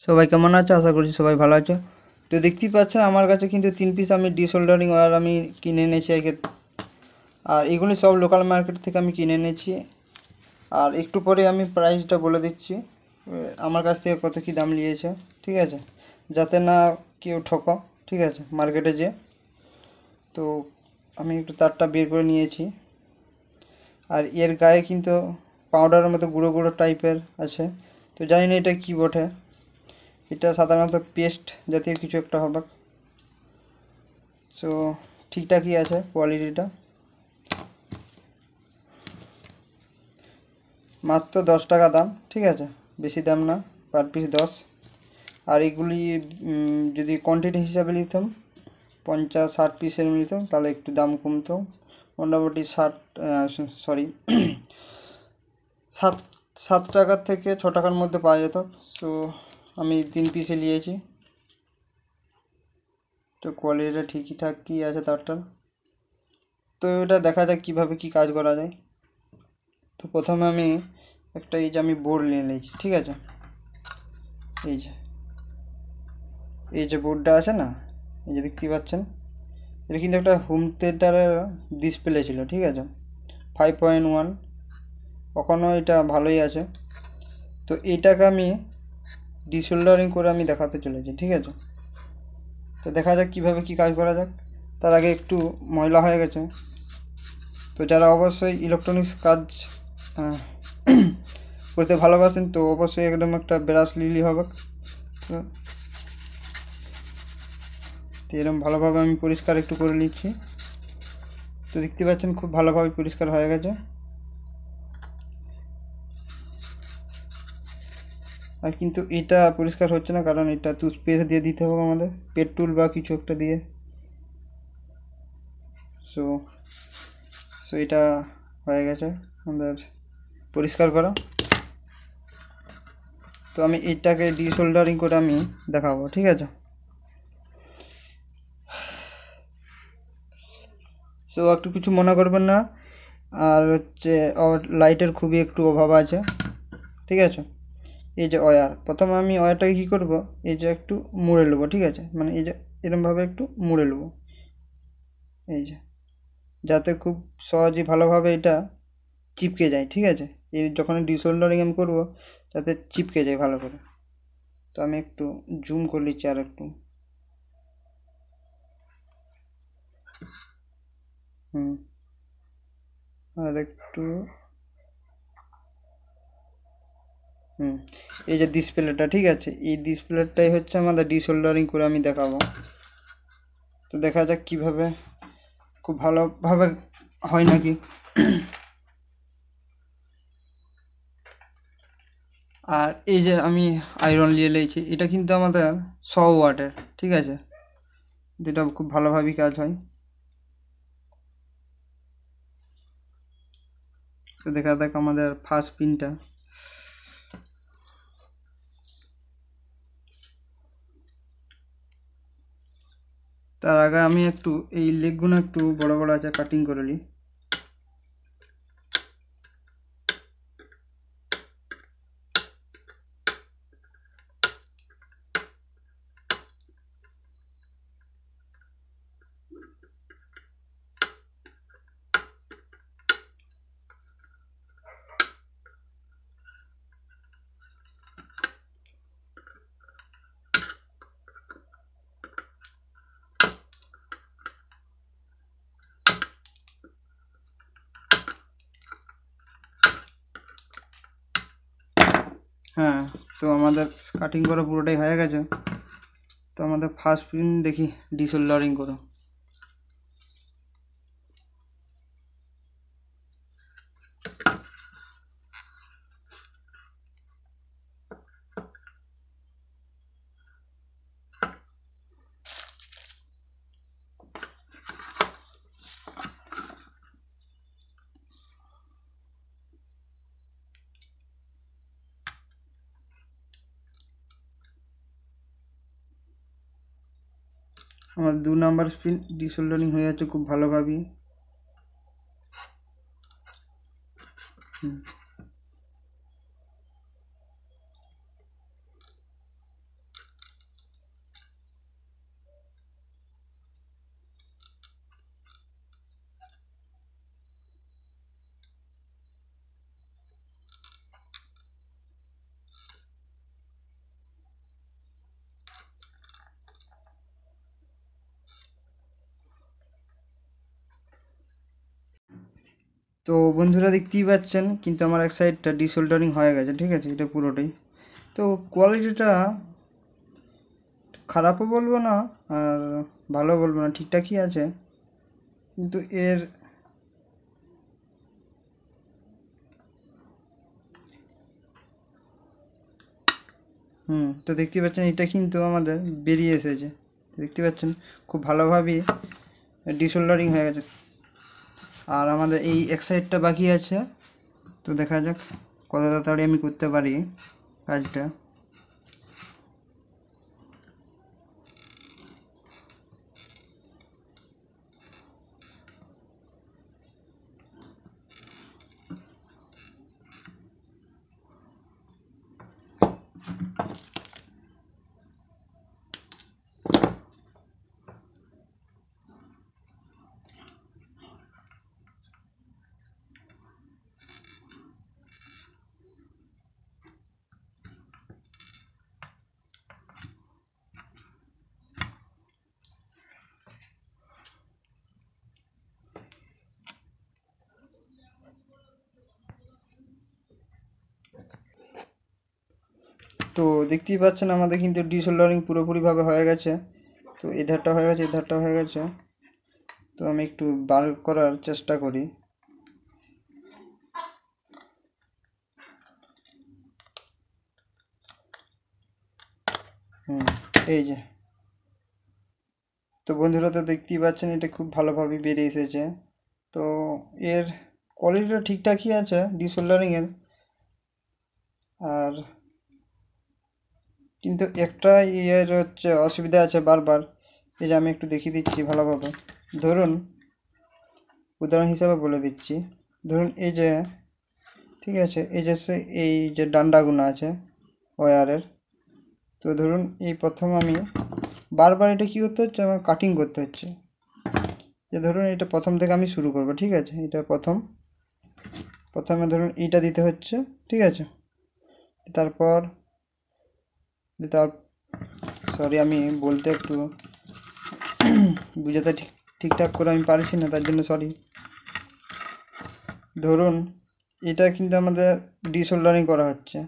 সবাই কেমন আছো? আশা করছি সবাই ভালো আছো। তো দেখতেই পাচ্ছেন আমার কাছে কিন্তু 3 পিস আমি ডিসোল্ডারিং ওয়্যার আমি কিনে এনেছি আগে। আর এগুলি সব লোকাল মার্কেট থেকে আমি কিনে এনেছি। আর একটু পরে আমি প্রাইসটা বলে দিচ্ছি আমার কাছ থেকে কত কী দাম নিয়েছে, ঠিক আছে, যাতে না কেউ ঠকো, ঠিক আছে, মার্কেটে যে। তো আমি একটু তারটা বের করে নিয়েছি। আর এর গায়ে কিন্তু পাউডারের মতো গুঁড়ো গুঁড়ো টাইপের আছে। তো জানি না এটা কী বটে, এটা সাধারণত পেস্ট জাতীয় কিছু একটা হবে। সো ঠিকঠাকই আছে কোয়ালিটিটা। মাত্র 10 টাকা দাম, ঠিক আছে, বেশি দাম না, পার পিস 10। আর এগুলি যদি কোয়ান্টিটি হিসাবে নিতাম 50-60 পিসের নিতাম তাহলে একটু দাম কমতো, মোটামুটি 7 7 টাকার থেকে 6 টাকার মধ্যে পাওয়া যেত। সো আমি 3 পিসে নিয়েছি। তো কোয়ালিটিটা ঠিকই ঠাকই আছে তারটার। তো এটা দেখা যাক কীভাবে কী কাজ করা যায়। তো প্রথমে আমি একটা এই যে আমি বোর্ড নিয়ে নিয়েছি, ঠিক আছে, এই যে বোর্ডটা আছে না, এই যে দেখতে পাচ্ছেন, এটা কিন্তু একটা হোম থিয়েটারের ডিসপ্লে ছিল, ঠিক আছে, 5.1, এখনও এটা ভালোই আছে। তো এইটাকে আমি ডিসোল্ডারিং করে আমি দেখাতে চলেছি, ঠিক আছে। তো দেখা যাক কীভাবে কী কাজ করা যাক। তার আগে একটু ময়লা হয়ে গেছে, তো যারা অবশ্যই ইলেকট্রনিক্স কাজ করতে ভালোবাসেন তো অবশ্যই একদম একটা ব্রাশ নিলেই হবে। তো এরকম ভালোভাবে আমি পরিষ্কার একটু করে নিচ্ছি। তো দেখতে পাচ্ছেন খুব ভালোভাবে পরিষ্কার হয়ে গেছে। আর কিন্তু এটা পরিষ্কার হচ্ছে না, কারণ এটা টুথপেস্ট দিয়ে দিতে হবে আমাদের, পেট্রোল বা কিছু একটা দিয়ে। সো সো এটা হয়ে গেছে আমাদের পরিষ্কার করা। তো আমি এটাকে ডিসোল্ডারিং করে আমি দেখাবো, ঠিক আছে। সো একটু কিছু মনে করবেন না। আর হচ্ছে লাইটের খুবই একটু অভাব আছে, ঠিক আছে। এই যে ওয়্যার, প্রথমে আমি ওয়্যারটাকে কী করব, এই যে একটু মুড়ে নেবো, ঠিক আছে, মানে এই যে এরমভাবে একটু মুড়ে নেবো, এই যে, যাতে খুব সহজেই ভালোভাবে এটা চিপকে যায়, ঠিক আছে। এই যখন ডিসোল্ডারিং আমি করবো যাতে চিপকে যায় ভালো করে। তো আমি একটু জুম করে নিচ্ছি আর একটু, আর একটু, এই যে ডিসপ্লেটা, ঠিক আছে, এই ডিসপ্লেটাই হচ্ছে আমাদের ডিসোল্ডারিং করে আমি দেখাবো। তো দেখা যাক কীভাবে খুব ভালোভাবে হয় নাকি। আর এই যে আমি আয়রন নিয়ে নিয়েছি, এটা কিন্তু আমাদের 100 ওয়াটের, ঠিক আছে, যেটা খুব ভালোভাবেই কাজ হয়। তো দেখা যাক আমাদের ফার্স্ট পিনটা। তার আগে আমি একটু এই লেগগুলো একটু বড় বড় আছে কাটিং করে নিই। হ্যাঁ, তো আমাদের কাটিং করা পুরোটাই হয়ে গেছে। তো আমাদের ফার্স্ট পিন দেখি ডিসোল্ডারিং করো। আমার 2 নাম্বার স্পিন ডিসোল্ডারিং হয়ে যাচ্ছে খুব ভালোভাবেই। তো বন্ধুরা দেখতেই পাচ্ছেন কিন্তু আমার এক সাইডটা ডিসোল্ডারিং হয়ে গেছে, ঠিক আছে, এটা পুরোটাই। তো কোয়ালিটিটা খারাপও বলবো না আর ভালো বলবো না, ঠিকঠাকই আছে, কিন্তু এর তো দেখতে পাচ্ছেন এটা কিন্তু আমাদের বেরিয়ে এসেছে, দেখতে পাচ্ছেন খুব ভালোভাবেই ডিসোল্ডারিং হয়ে গেছে। আর আমাদের এই এক সাইডটা বাকি আছে, তো দেখা যাক কত তাড়াতাড়ি আমি করতে পারি কাজটা। তো দেখতেই পাচ্ছেন আমাদের কিন্তু ডিসোল্ডারিং পুরোপুরিভাবে হয়ে গেছে। তো এই ধারটা হয়ে গেছে, এই ধারটা হয়ে গেছে। তো আমি একটু বার করার চেষ্টা করি। এই যে, তো বন্ধুরা তো দেখতেই পাচ্ছেন এটা খুব ভালোভাবে বেরিয়ে এসেছে। তো এর কোয়ালিটিটা ঠিকঠাকই আছে ডিসোল্ডারিংয়ের। আর কিন্তু একটা ইয়ের হচ্ছে অসুবিধা আছে বারবার, এই যে আমি একটু দেখিয়ে দিচ্ছি ভালোভাবে। ধরুন উদাহরণ হিসাবে বলে দিচ্ছি, ধরুন এই যে, ঠিক আছে, এই যে ডান্ডাগুলো আছে ওয়্যারের, তো ধরুন এই প্রথম আমি বারবার এটা কী করতে হচ্ছে, আমার কাটিং করতে হচ্ছে। যে ধরুন এটা প্রথম থেকে আমি শুরু করব, ঠিক আছে, এটা প্রথমে ধরুন এইটা দিতে হচ্ছে, ঠিক আছে, তারপর সরি আমি বলতে একটু বুঝাতে ঠিকঠাক করে আমি পারছি না, তার জন্য সরি। ধরুন এটা কিন্তু আমাদের ডিসোল্ডারিং করা হচ্ছে,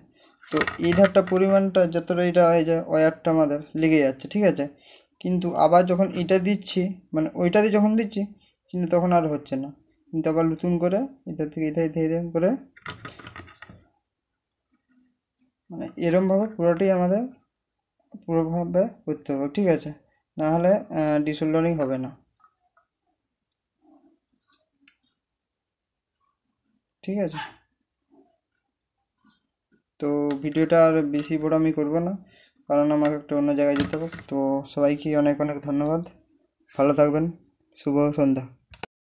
তো এই ধারটা পরিমাণটা যতটা এটা এই যে ওয়্যারটা আমাদের লেগে যাচ্ছে, ঠিক আছে, কিন্তু আবার যখন এটা দিচ্ছি, মানে ওইটা দিয়ে যখন দিচ্ছি কিন্তু তখন আর হচ্ছে না, কিন্তু আবার নতুন করে এটা থেকে এটা করে মানে এরমভাবে পুরোটাই আমাদের পুরোভাবে করতে হবে, ঠিক আছে, না হলে ডিসোল্ডারিং হবে না, ঠিক আছে। তো ভিডিওটা আর বেশি বড় আমি করব না, কারণ আমাকে একটা অন্য জায়গায় যেতে হবে। তো সবাইকে অনেক অনেক ধন্যবাদ, ভালো থাকবেন, শুভ সন্ধ্যা।